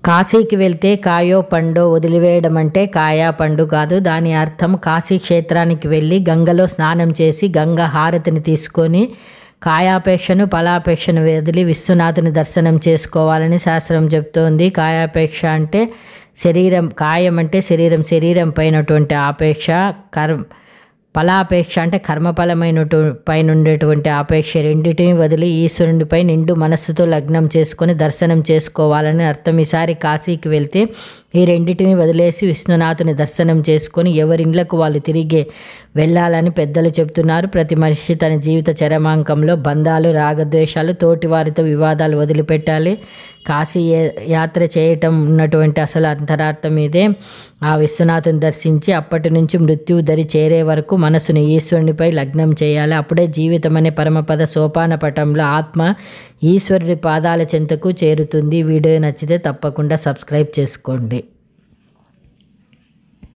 కాశీకి వెళ్తే కాయో పండో వదిలివేయడం అంటే కాయా పండు కాదు. దాని అర్థం కాశీ క్షేత్రానికి వెళ్ళి గంగలో స్నానం చేసి గంగ హారతిని తీసుకొని కాయాపేక్షను ఫలాపేక్షను వదిలి విశ్వనాథుని దర్శనం చేసుకోవాలని శాస్త్రం చెప్తోంది. కాయాపేక్ష అంటే శరీరం, కాయం అంటే శరీరం పైనటువంటి ఆపేక్ష, ఫలాపేక్ష అంటే పైన ఉండేటువంటి ఆపేక్ష రెండింటిని వదిలి ఈశ్వరునిపై నిండు మనస్సుతో లగ్నం చేసుకొని దర్శనం చేసుకోవాలని అర్థం. ఈసారి కాశీకి వెళ్తే ఈ రెండింటిని వదిలేసి విశ్వనాథుని దర్శనం చేసుకొని ఎవరిండ్లకు వాళ్ళు తిరిగి వెళ్ళాలని పెద్దలు చెప్తున్నారు. ప్రతి మనిషి తన జీవిత చరమాంకంలో బంధాలు, రాగద్వేషాలు, తోటివారితో వివాదాలు వదిలిపెట్టాలి. కాశీ యాత్ర చేయటం ఉన్నటువంటి అసలు అంతరార్థం ఇదే. ఆ విశ్వనాథుని దర్శించి అప్పటి నుంచి మృత్యువు దరి చేరే వరకు మనసుని ఈశ్వరునిపై లగ్నం చేయాలి. అప్పుడే జీవితం అనే పరమపద సోపాన పటంలో ఆత్మ ఈశ్వరుడి పాదాల చెంతకు చేరుతుంది. వీడియో నచ్చితే తప్పకుండా సబ్స్క్రైబ్ చేసుకోండి.